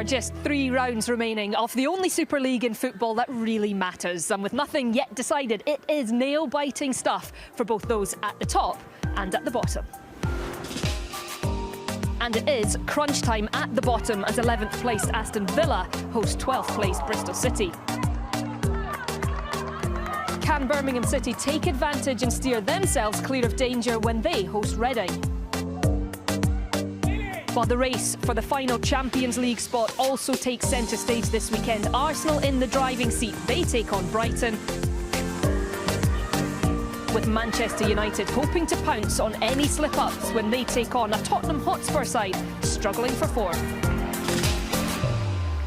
are just 3 rounds remaining of the only Super League in football that really matters. And with nothing yet decided, it is nail-biting stuff for both those at the top and at the bottom. And it is crunch time at the bottom as 11th placed Aston Villa host 12th placed Bristol City. Can Birmingham City take advantage and steer themselves clear of danger when they host Reading? While the race for the final Champions League spot also takes centre stage this weekend, Arsenal in the driving seat. They take on Brighton, with Manchester United hoping to pounce on any slip-ups when they take on a Tottenham Hotspur side struggling for form.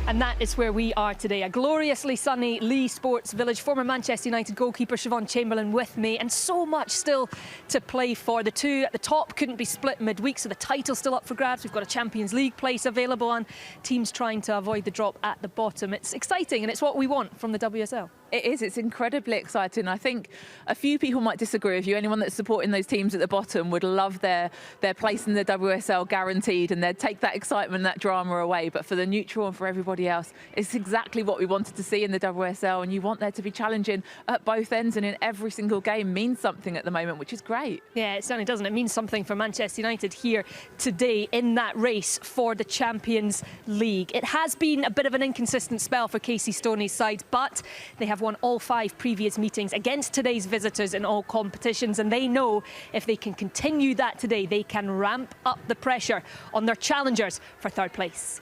And that is where we are today. A gloriously sunny Lee Sports Village. Former Manchester United goalkeeper Siobhan Chamberlain with me, and so much still to play for. The two at the top couldn't be split midweek, so the title's still up for grabs. We've got a Champions League place available and teams trying to avoid the drop at the bottom. It's exciting and it's what we want from the WSL. It is. It's incredibly exciting. I think a few people might disagree with you. Anyone that's supporting those teams at the bottom would love their place in the WSL guaranteed, and they'd take that excitement, that drama away. But for the neutral and for everybody else, it's exactly what we wanted to see in the WSL, and you want there to be challenging at both ends, and in every single game means something at the moment, which is great. Yeah, it certainly doesn't. It means something for Manchester United here today in that race for the Champions League. It has been a bit of an inconsistent spell for Casey Stoney's side, but they have won all 5 previous meetings against today's visitors in all competitions, and they know if they can continue that today, they can ramp up the pressure on their challengers for 3rd place.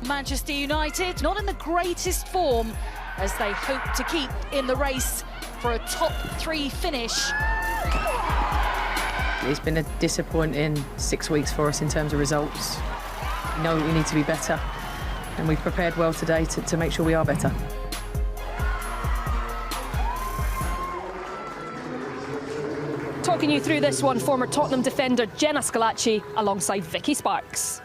Manchester United not in the greatest form as they hope to keep in the race for a top 3 finish. It's been a disappointing 6 weeks for us in terms of results. We know we need to be better, and we've prepared well today to make sure we are better. Talking you through this one, former Tottenham defender Jenna Scalacci alongside Vicky Sparks.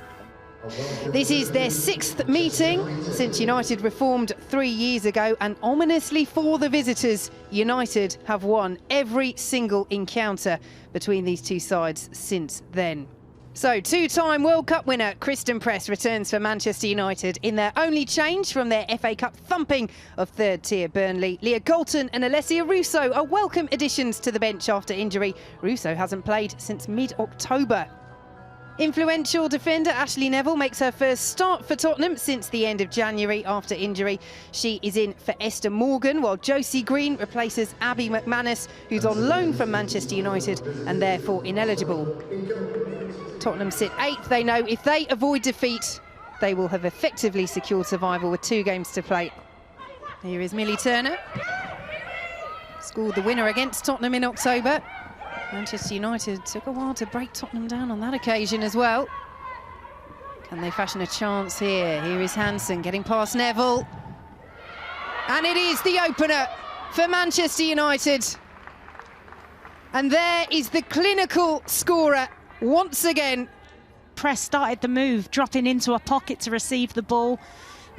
This is their 6th meeting since United reformed 3 years ago, and ominously for the visitors, United have won every single encounter between these two sides since then. So, 2-time World Cup winner Kristen Press returns for Manchester United in their only change from their FA Cup thumping of 3rd tier Burnley. Leah Galton and Alessia Russo are welcome additions to the bench after injury. Russo hasn't played since mid-October. Influential defender Ashley Neville makes her first start for Tottenham since the end of January after injury. She is in for Esther Morgan, while Josie Green replaces Abby McManus, who's on loan from Manchester United and therefore ineligible. Tottenham sit 8th. They know if they avoid defeat, they will have effectively secured survival with 2 games to play. Here is Millie Turner. Scored the winner against Tottenham in October. Manchester United took a while to break Tottenham down on that occasion as well. Can they fashion a chance here? Here is Hansen getting past Neville. And it is the opener for Manchester United. And there is the clinical scorer once again. Press started the move, dropping into a pocket to receive the ball.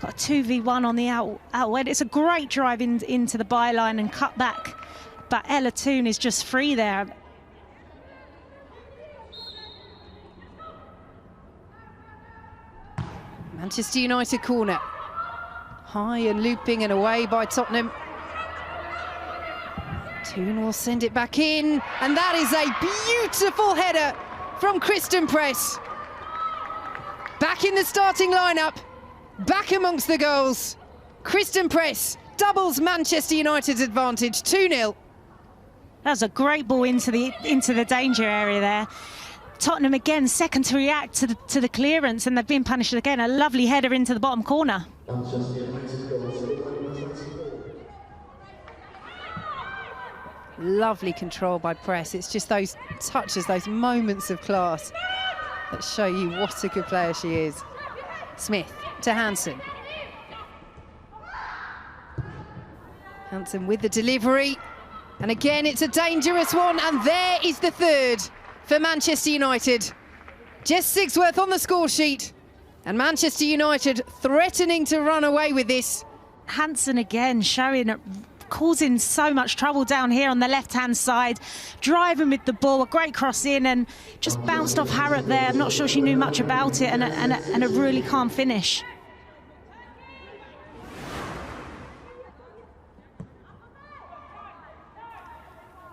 Got a 2v1 on the outward. It's a great drive into the byline and cut back. But Ella Toon is just free there. Manchester United corner. High and looping and away by Tottenham. Toon will send it back in. And that is a beautiful header from Kristen Press. Back in the starting lineup. Back amongst the goals. Kristen Press doubles Manchester United's advantage, 2-0. That was a great ball into the danger area there. Tottenham again second to react to the clearance, and they've been punished again. A lovely header into the bottom corner. Lovely control by Press. It's just those touches, those moments of class that show you what a good player she is. Smith to Hansen. Hansen with the delivery. And again, it's a dangerous one. And there is the 3rd for Manchester United. Jess Sigsworth on the score sheet. And Manchester United threatening to run away with this. Hansen again showing causing so much trouble down here on the left-hand side, driving with the ball, a great cross in and just bounced off Harrop there. I'm not sure she knew much about it, and a really calm finish.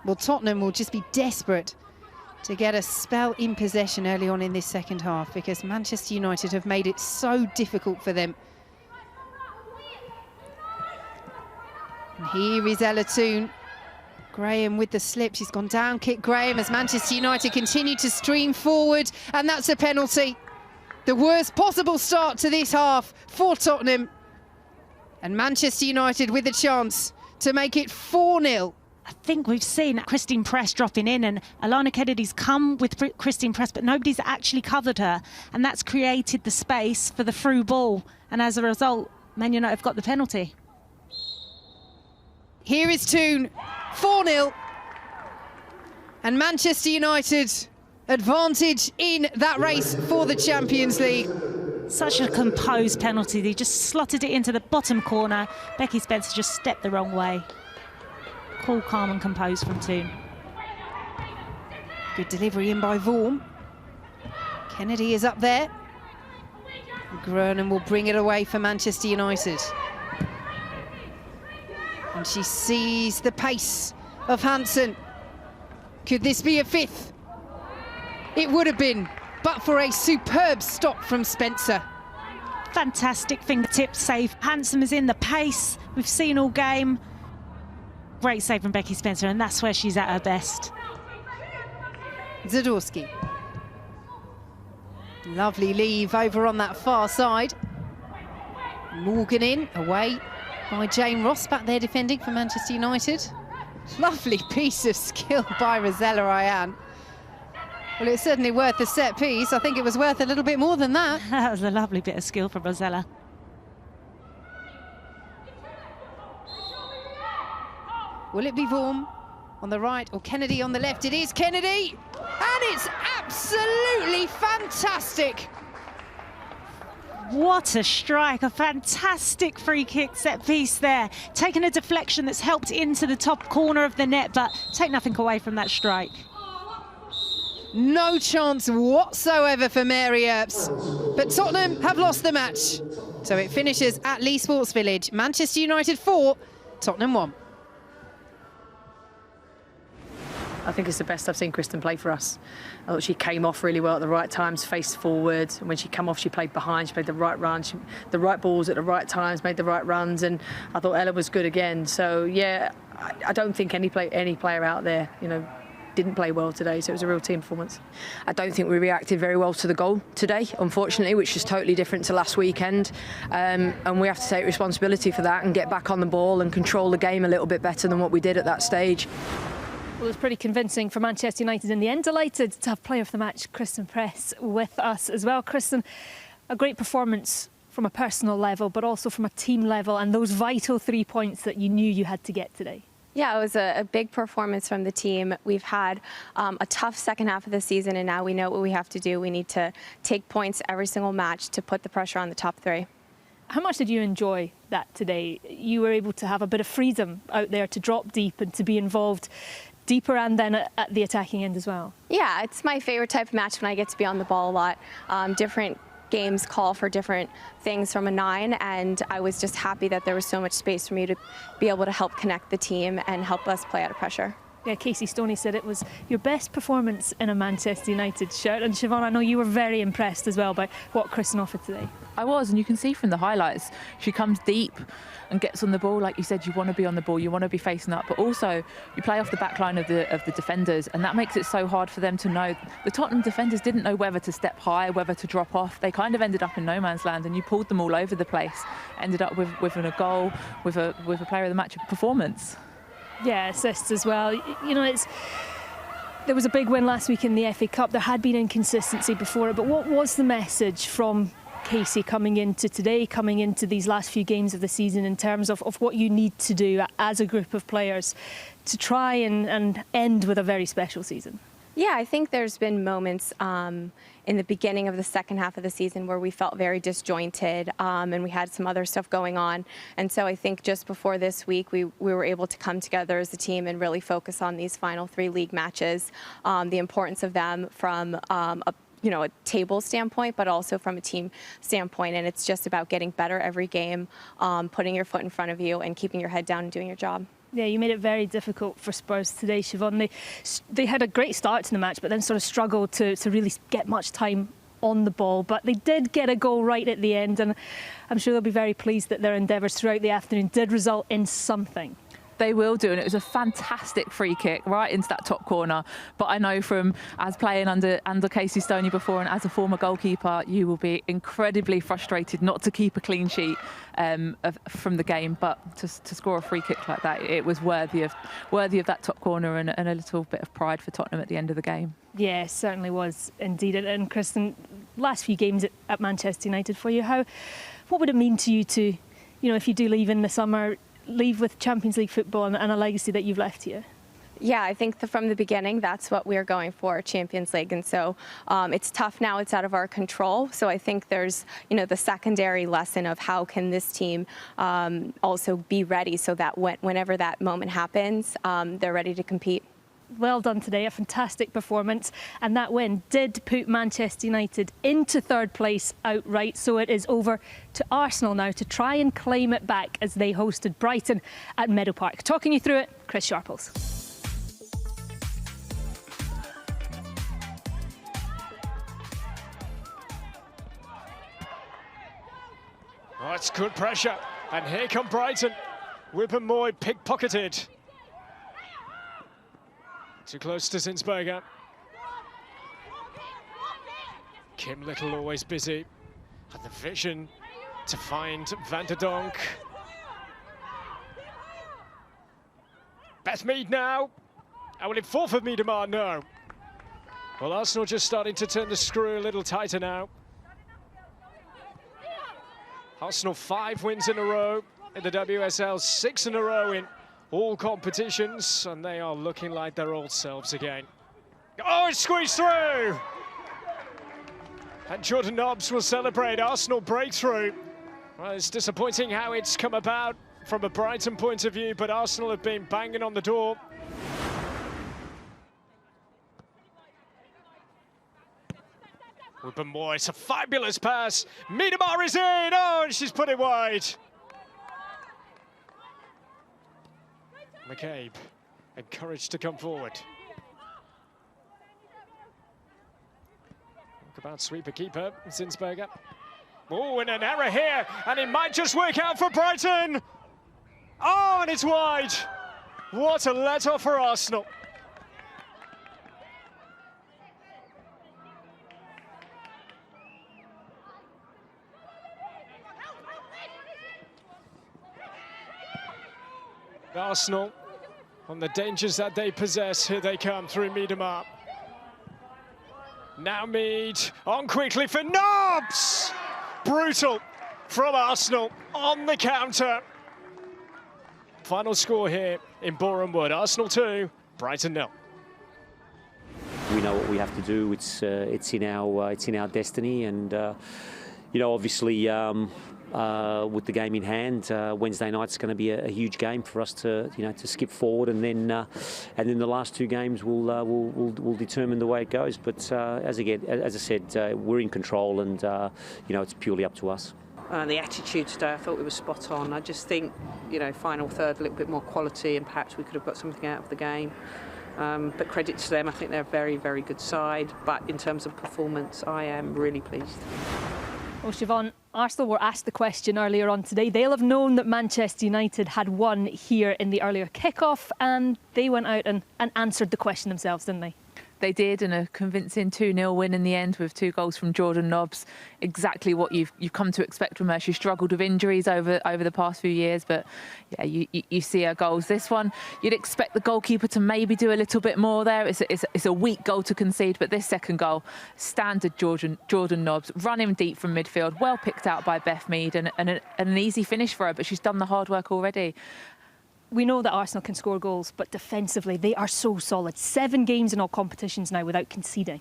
Well, Tottenham will just be desperate to get a spell in possession early on in this second half, because Manchester United have made it so difficult for them. And here is Ella Toone. Graham with the slip. She's gone down, kick Graham as Manchester United continue to stream forward, and that's a penalty. The worst possible start to this half for Tottenham. And Manchester United with a chance to make it 4-0. I think we've seen Christine Press dropping in, and Alana Kennedy's come with Christine Press, but nobody's actually covered her, and that's created the space for the through ball, and as a result, Man United have got the penalty. Here is Toone, 4-0, and Manchester United advantage in that race for the Champions League. Such a composed penalty. They just slotted it into the bottom corner. Becky Spencer just stepped the wrong way. Cool, calm and composed from Toone. Good delivery in by Vaughan. Kennedy is up there. Grennan will bring it away for Manchester United. And she sees the pace of Hansen. Could this be a fifth? It would have been, but for a superb stop from Spencer. Fantastic fingertip save. Hansen is in the pace we've seen all game. Great save from Becky Spencer, and that's where she's at her best. Zadorsky. Lovely leave over on that far side. Morgan in, away by Jane Ross, back there defending for Manchester United. Lovely piece of skill by Rosella Ryan. Well, it's certainly worth a set piece. I think it was worth a little bit more than that. That was a lovely bit of skill from Rosella. Will it be Vaughan on the right or Kennedy on the left? It is Kennedy, and it's absolutely fantastic. What a strike, a fantastic free kick set piece there. Taking a deflection that's helped into the top corner of the net, but take nothing away from that strike. No chance whatsoever for Mary Earps, but Tottenham have lost the match. So it finishes at Leigh Sports Village. Manchester United 4, Tottenham 1. I think it's the best I've seen Kristen play for us. I thought she came off really well at the right times, faced forward, and when she came off, she played behind, she played the right run, the right balls at the right times, made the right runs, and I thought Ella was good again. So, yeah, I don't think any player out there, didn't play well today, so it was a real team performance. I don't think we reacted very well to the goal today, unfortunately, which is totally different to last weekend. And we have to take responsibility for that and get back on the ball and control the game a little bit better than what we did at that stage. Well, it was pretty convincing for Manchester United in the end. Delighted to have player of the match, Kristen Press, with us as well. Kristen, a great performance from a personal level, but also from a team level, and those vital 3 points that you knew you had to get today. Yeah, it was a big performance from the team. We've had a tough second half of the season, and now we know what we have to do. We need to take points every single match to put the pressure on the top three. How much did you enjoy that today? You were able to have a bit of freedom out there to drop deep and to be involved deeper and then at the attacking end as well. Yeah, it's my favorite type of match when I get to be on the ball a lot. Different games call for different things from a 9, and I was just happy that there was so much space for me to be able to help connect the team and help us play out of pressure. Yeah, Casey Stoney said it was your best performance in a Manchester United shirt. And Siobhan, I know you were very impressed as well by what Kristen offered today. I was, and you can see from the highlights, she comes deep and gets on the ball. Like you said, you want to be on the ball, you want to be facing up, but also you play off the back line of the defenders, and that makes it so hard for them to know. The Tottenham defenders didn't know whether to step high, whether to drop off. They kind of ended up in no man's land, and you pulled them all over the place. Ended up with a goal, with a player of the match performance. Yeah, assists as well. There was a big win last week in the FA Cup. There had been inconsistency before it, but what was the message from Casey coming into today, coming into these last few games of the season, in terms of what you need to do as a group of players to try and end with a very special season? Yeah, I think there's been moments in the beginning of the second half of the season where we felt very disjointed and we had some other stuff going on. And so I think just before this week, we were able to come together as a team and really focus on these final 3 league matches, the importance of them from a table standpoint, but also from a team standpoint. And it's just about getting better every game, putting your foot in front of you and keeping your head down and doing your job. Yeah, you made it very difficult for Spurs today, Siobhan. They had a great start to the match, but then sort of struggled to really get much time on the ball. But they did get a goal right at the end, and I'm sure they'll be very pleased that their endeavours throughout the afternoon did result in something. They will do, and it was a fantastic free kick right into that top corner. But I know from as playing under Casey Stoney before and as a former goalkeeper, you will be incredibly frustrated not to keep a clean sheet from the game. But to score a free kick like that, it was worthy of that top corner and a little bit of pride for Tottenham at the end of the game. Yeah, it certainly was indeed. And Kristen, last few games at Manchester United for you, what would it mean to you to, if you do leave in the summer, leave with Champions League football and a legacy that you've left here? Yeah, I think from the beginning, that's what we're going for, Champions League. And so it's tough now, it's out of our control. So I think there's, the secondary lesson of how can this team also be ready so that whenever that moment happens, they're ready to compete. Well done today, a fantastic performance, and that win did put Manchester United into 3rd place outright, so it is over to Arsenal now to try and claim it back as they hosted Brighton at Meadow Park. Talking you through it, Chris Sharples. Oh, it's good pressure, and here come Brighton. Whippermoy pickpocketed. Too close to Zinsberger. Kim Little always busy. Had the vision to find Van der Donk. Beth Mead now. And will it fall for Miedemar? No. Well, Arsenal just starting to turn the screw a little tighter now. Arsenal 5 wins in a row in the WSL, 6 in a row in all competitions, and they are looking like their old selves again. Oh, it's squeezed through! And Jordan Nobbs will celebrate Arsenal breakthrough. Well, it's disappointing how it's come about from a Brighton point of view, but Arsenal have been banging on the door. Whippermoy, it's a fabulous pass. Miedemar is in! Oh, and she's put it wide. McCabe, encouraged to come forward. Talk about sweeper keeper, Zinsberger. Oh, and an error here, and it might just work out for Brighton. Oh, and it's wide. What a let-off for Arsenal. Arsenal, on the dangers that they possess, here they come through Miedemar. Now Mead, on quickly for Nobbs! Brutal from Arsenal on the counter. Final score here in Boreham Wood, Arsenal 2, Brighton 0. We know what we have to do. It's in our destiny, and obviously. With the game in hand, Wednesday night's going to be a huge game for us to skip forward, and then the last 2 games will determine the way it goes. But as I said, we're in control, and it's purely up to us. The attitude today, I thought it was spot on. I just think, final third, a little bit more quality, and perhaps we could have got something out of the game. But credit to them, I think they're a very, very good side. But in terms of performance, I am really pleased. Well, Siobhan, Arsenal were asked the question earlier on today. They'll have known that Manchester United had won here in the earlier kickoff, and they went out and answered the question themselves, didn't they? They did, and a convincing 2-0 win in the end with 2 goals from Jordan Nobbs. Exactly what you've come to expect from her. She struggled with injuries over the past few years, but yeah, you see her goals. This one, you'd expect the goalkeeper to maybe do a little bit more there. It's a weak goal to concede, but this second goal, standard Jordan Nobbs, running deep from midfield, well picked out by Beth Mead, and an easy finish for her, but she's done the hard work already. We know that Arsenal can score goals, but defensively they are so solid. 7 games in all competitions now without conceding.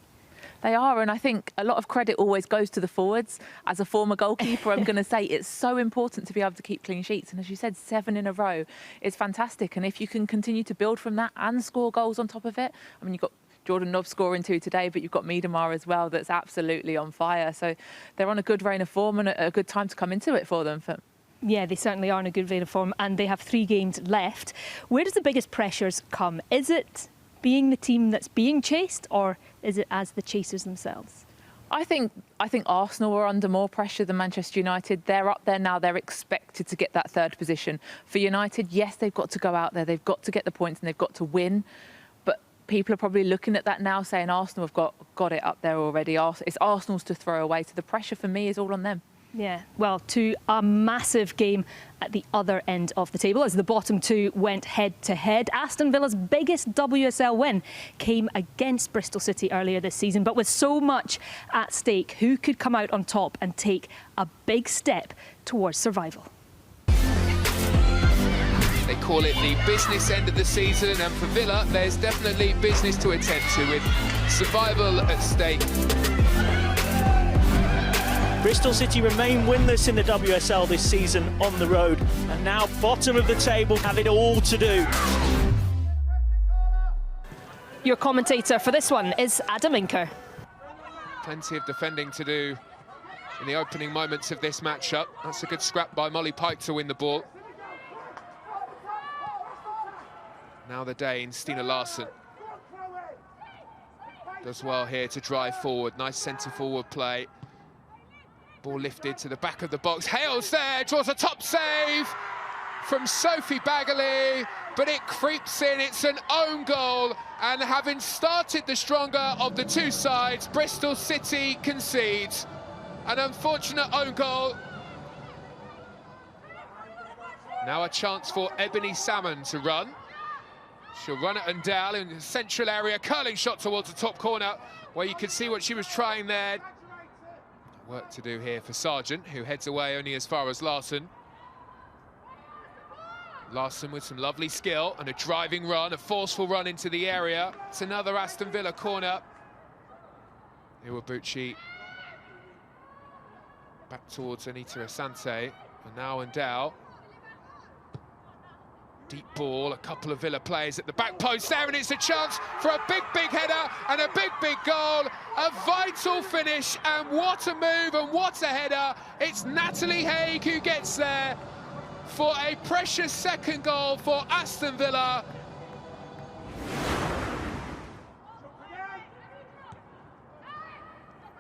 They are, and I think a lot of credit always goes to the forwards. As a former goalkeeper, I'm going to say it's so important to be able to keep clean sheets. And as you said, 7 in a row is fantastic. And if you can continue to build from that and score goals on top of it, I mean, you've got Jordan Nobbs scoring 2 today, but you've got Miedemar as well that's absolutely on fire. So they're on a good reign of form and a good time to come into it for them. Yeah, they certainly are in a good vein of form, and they have 3 games left. Where does the biggest pressures come? Is it being the team that's being chased, or is it as the chasers themselves? I think Arsenal are under more pressure than Manchester United. They're up there now. They're expected to get that 3rd position. For United, yes, they've got to go out there. They've got to get the points and they've got to win. But people are probably looking at that now, saying Arsenal have got it up there already. It's Arsenal's to throw away. So the pressure for me is all on them. Yeah, well, to a massive game at the other end of the table as the bottom 2 went head-to-head. Aston Villa's biggest WSL win came against Bristol City earlier this season, but with so much at stake, who could come out on top and take a big step towards survival? They call it the business end of the season, and for Villa, there's definitely business to attend to with survival at stake. Bristol City remain winless in the WSL this season on the road, and now bottom of the table have it all to do. Your commentator for this one is Adam Inker. Plenty of defending to do in the opening moments of this matchup. That's a good scrap by Molly Pike to win the ball. Now the Dane, Stina Larsson. Does well here to drive forward. Nice centre-forward play. Ball lifted to the back of the box. Hales there, draws a top save from Sophie Bagley, but it creeps in. It's an own goal, and having started the stronger of the 2 sides, Bristol City concedes. An unfortunate own goal. Now a chance for Ebony Salmon to run. She'll run at Ndal in the central area, curling shot towards the top corner, where you can see what she was trying there. Work to do here for Sargent, who heads away only as far as Larsson. Larsson with some lovely skill and a driving run, a forceful run into the area. It's another Aston Villa corner. Iwabuchi back towards Anita Asante, and now Ndal. Deep ball, a couple of Villa players at the back post there, and it's a chance for a big header and a big goal. A vital finish, and what a move and what a header. It's Natalie Haig who gets there for a precious 2nd goal for Aston Villa.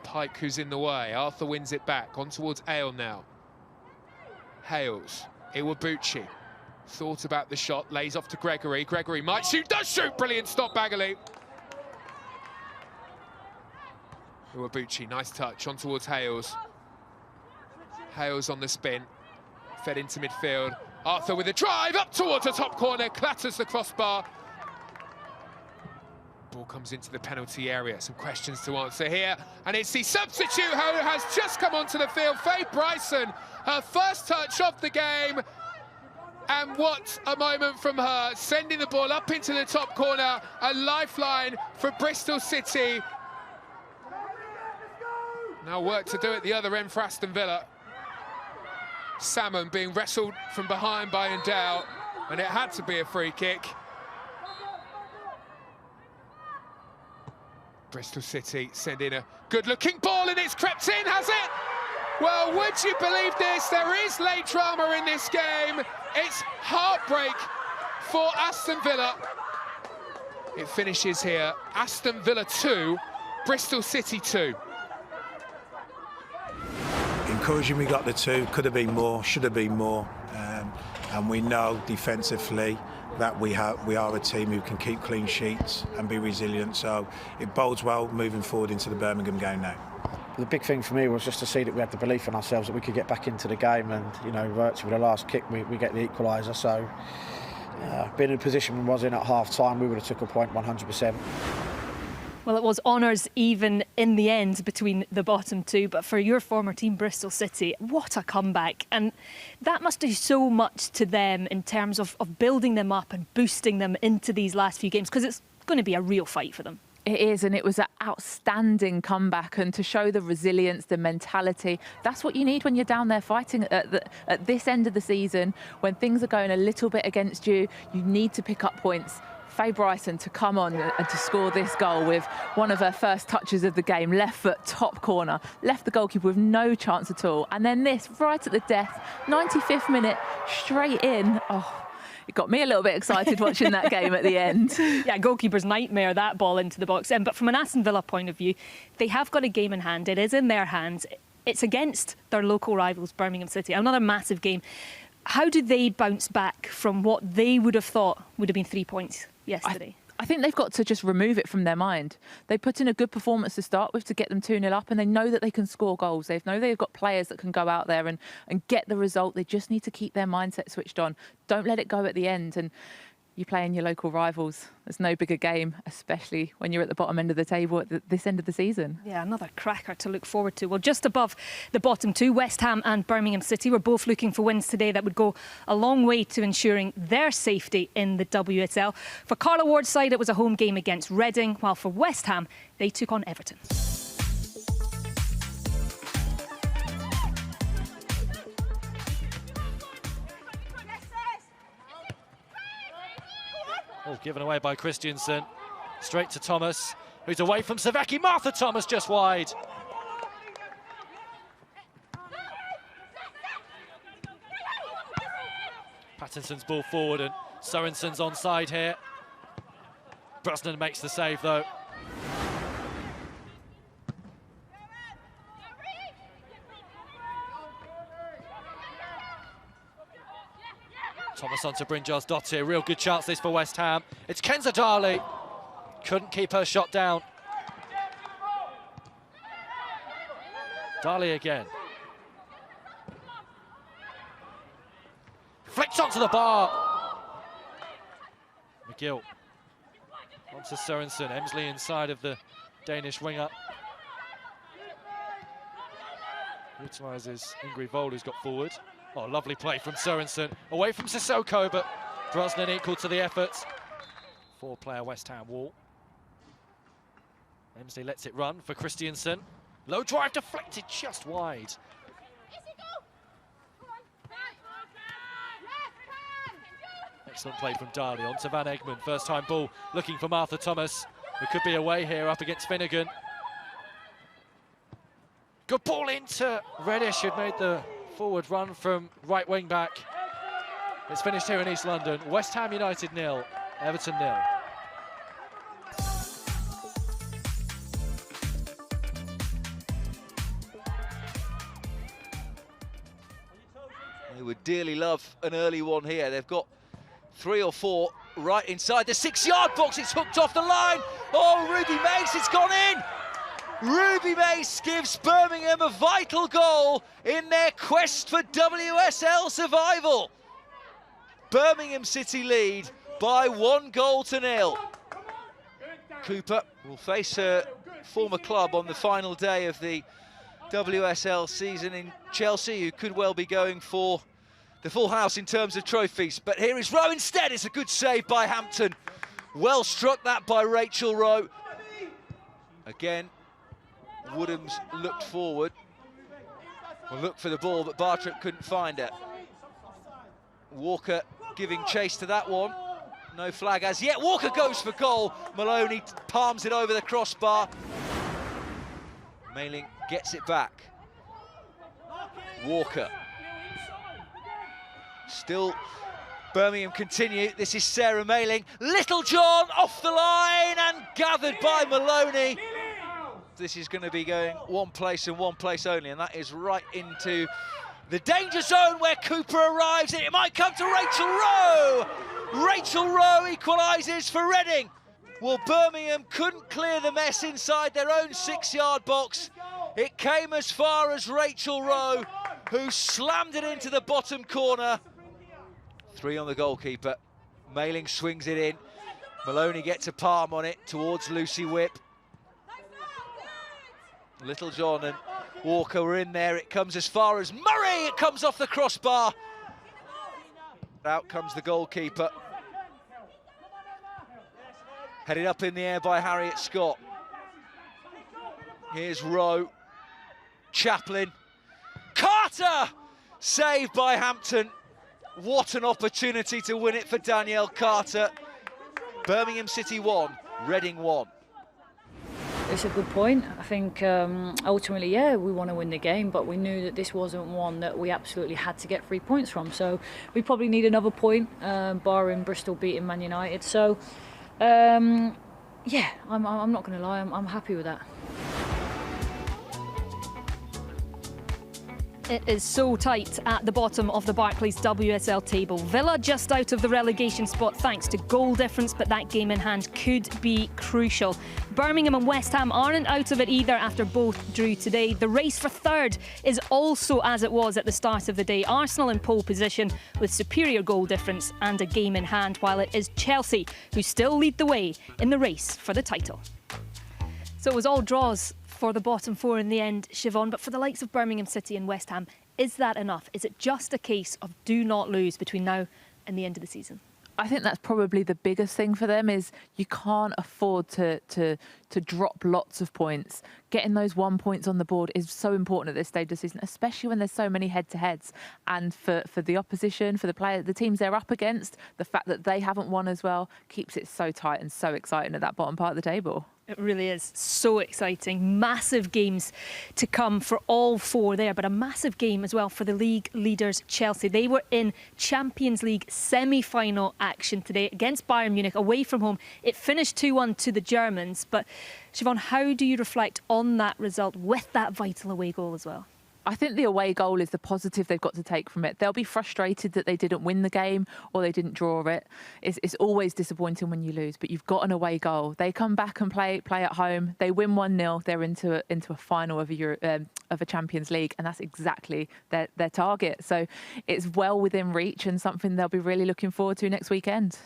Pike who's in the way. Arthur wins it back, on towards Ale now. Hales, Iwabuchi. Thought about the shot, lays off to Gregory. Gregory might shoot, does shoot! Brilliant stop, Bagley. Iwabuchi, nice touch, on towards Hales. Hales on the spin, fed into midfield. Arthur with a drive, up towards the top corner, clatters the crossbar. Ball comes into the penalty area. Some questions to answer here. And it's the substitute who has just come onto the field, Faye Bryson. Her first touch of the game. And what a moment from her, sending the ball up into the top corner, a lifeline for Bristol City. Now work to do at the other end for Aston Villa. Salmon being wrestled from behind by Ndal, and it had to be a free kick. Bristol City send in a good-looking ball, and it's crept in, has it? Well, would you believe this? There is late drama in this game. It's heartbreak for Aston Villa. It finishes here. Aston Villa 2, Bristol City 2. Encouraging we got the 2, could have been more, should have been more. And we know defensively that we are a team who can keep clean sheets and be resilient. So it bodes well moving forward into the Birmingham game now. The big thing for me was just to see that we had the belief in ourselves that we could get back into the game, and you know, virtually with the last kick we get the equaliser. So being in a position we was in at half time, we would have took a point 100%. Well, it was honours even in the end between the bottom two, but for your former team, Bristol City, what a comeback. And that must do so much to them in terms of building them up and boosting them into these last few games, because it's going to be a real fight for them. It is, and it was an outstanding comeback, and to show the resilience, the mentality, that's what you need when you're down there fighting at this end of the season. When things are going a little bit against you, you need to pick up points. Faye Bryson to come on and to score this goal with one of her first touches of the game, left foot, top corner, left the goalkeeper with no chance at all. And then this, right at the death, 95th minute, straight in. Oh, it got me a little bit excited watching that game at the end. Yeah, goalkeeper's nightmare, that ball into the box. But from an Aston Villa point of view, they have got a game in hand. It is in their hands. It's against their local rivals, Birmingham City. Another massive game. How do they bounce back from what they would have thought would have been 3 points yesterday? I think they've got to just remove it from their mind. They put in a good performance to start with to get them 2-0 up, and they know that they can score goals. They know they've got players that can go out there and get the result. They just need to keep their mindset switched on. Don't let it go at the end. And you play in your local rivals. There's no bigger game, especially when you're at the bottom end of the table at this end of the season. Yeah, another cracker to look forward to. Well, just above the bottom two, West Ham and Birmingham City were both looking for wins today that would go a long way to ensuring their safety in the WSL. For Carla Ward's side, it was a home game against Reading, while for West Ham, they took on Everton. Oh, given away by Christiansen. Straight to Thomas, who's away from Savecki. Martha Thomas just wide. Pattinson's ball forward and Sorensen's onside here. Brosnan makes the save though. Thomas onto Brynjar's dot here. Real good chance this for West Ham. It's Kenza Darley. Couldn't keep her shot down. Darley again. Flicks onto the bar. McGill. Onto Sorensen. Emsley inside of the Danish winger. Utilises Ingrid Vold, who's got forward. Oh, lovely play from Sorensen. Away from Sissoko, but Brosnan equal to the effort. Four-player West Ham wall. Emsley lets it run for Christiansen. Low drive deflected just wide. Excellent play from Darley onto Van Egmond. First time ball looking for Martha Thomas, who could be away here up against Finnegan. Good ball into Reddish, who'd made the forward run from right wing back. It's finished here in East London. West Ham United 0, Everton 0. They would dearly love an early one here. They've got 3 or 4 right inside the 6-yard box. It's hooked off the line. Oh, Ruby Mace, it's gone in. Ruby Mace gives Birmingham a vital goal in their quest for WSL survival. Birmingham City lead by 1-0. Cooper will face her former club on the final day of the WSL season in Chelsea, who could well be going for the full house in terms of trophies. But here is Rowe instead. It's a good save by Hampton. Well struck that by Rachel Rowe. Again, Woodhams looked forward, well, looked for the ball, but Bartrop couldn't find it. Walker giving chase to that one. No flag as yet. Walker goes for goal. Maloney palms it over the crossbar. Mailing gets it back. Walker. Still Birmingham continue. This is Sarah Mailing. Little John off the line and gathered by Maloney. This is going to be going one place and one place only, and that is right into the danger zone where Cooper arrives, and it might come to Rachel Rowe. Rachel Rowe equalises for Reading. Well, Birmingham couldn't clear the mess inside their own 6-yard box. It came as far as Rachel Rowe, who slammed it into the bottom corner. 3 on the goalkeeper. Mailing swings it in. Maloney gets a palm on it towards Lucy Whip. Little John and Walker were in there. It comes as far as Murray. It comes off the crossbar. Out comes the goalkeeper. Headed up in the air by Harriet Scott. Here's Rowe. Chaplin. Carter! Saved by Hampton. What an opportunity to win it for Danielle Carter. Birmingham City 1, Reading 1. It's a good point. I think ultimately, yeah, we want to win the game, but we knew that this wasn't one that we absolutely had to get 3 points from. So we probably need another point, barring Bristol beating Man United. So, yeah, I'm not going to lie, I'm happy with that. It is so tight at the bottom of the Barclays WSL table. Villa just out of the relegation spot thanks to goal difference, but that game in hand could be crucial. Birmingham and West Ham aren't out of it either after both drew today. The race for third is also as it was at the start of the day. Arsenal in pole position with superior goal difference and a game in hand, while it is Chelsea who still lead the way in the race for the title. So it was all draws for the bottom four in the end, Siobhan, but for the likes of Birmingham City and West Ham, is that enough? Is it just a case of do not lose between now and the end of the season? I think that's probably the biggest thing for them is you can't afford to drop lots of points. Getting those 1 points on the board is so important at this stage of the season, especially when there's so many head-to-heads. And for the opposition, for the teams they're up against, the fact that they haven't won as well keeps it so tight and so exciting at that bottom part of the table. It really is so exciting. Massive games to come for all four there, but a massive game as well for the league leaders, Chelsea. They were in Champions League semi-final action today against Bayern Munich away from home. It finished 2-1 to the Germans, but Siobhan, how do you reflect on that result with that vital away goal as well? I think the away goal is the positive they've got to take from it. They'll be frustrated that they didn't win the game or they didn't draw it. It's always disappointing when you lose, but you've got an away goal. They come back and play at home. They win 1-0. They're into a final of a Champions League, and that's exactly their target. So it's well within reach and something they'll be really looking forward to next weekend.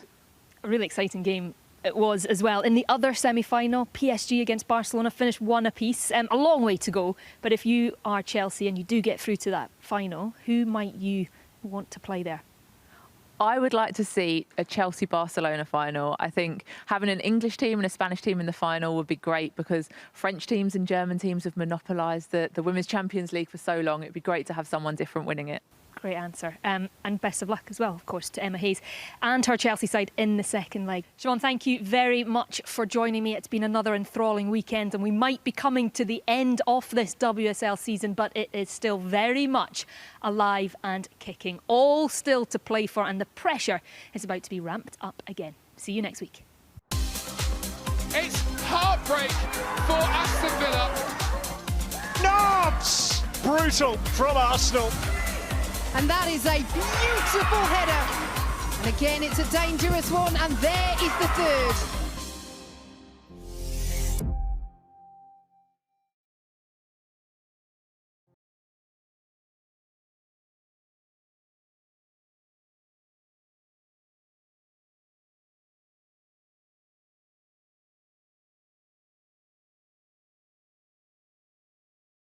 A really exciting game it was as well. In the other semi-final, PSG against Barcelona finished 1 apiece. A long way to go, but if you are Chelsea and you do get through to that final, who might you want to play there? I would like to see a Chelsea-Barcelona final. I think having an English team and a Spanish team in the final would be great because French teams and German teams have monopolised the Women's Champions League for so long. It'd be great to have someone different winning it. Great answer. And best of luck as well, of course, to Emma Hayes and her Chelsea side in the second leg. Siobhan, thank you very much for joining me. It's been another enthralling weekend and we might be coming to the end of this WSL season, but it is still very much alive and kicking. All still to play for and the pressure is about to be ramped up again. See you next week. It's heartbreak for Aston Villa. Knobs! Brutal from Arsenal. And that is a beautiful header. And again, it's a dangerous one. And there is the third.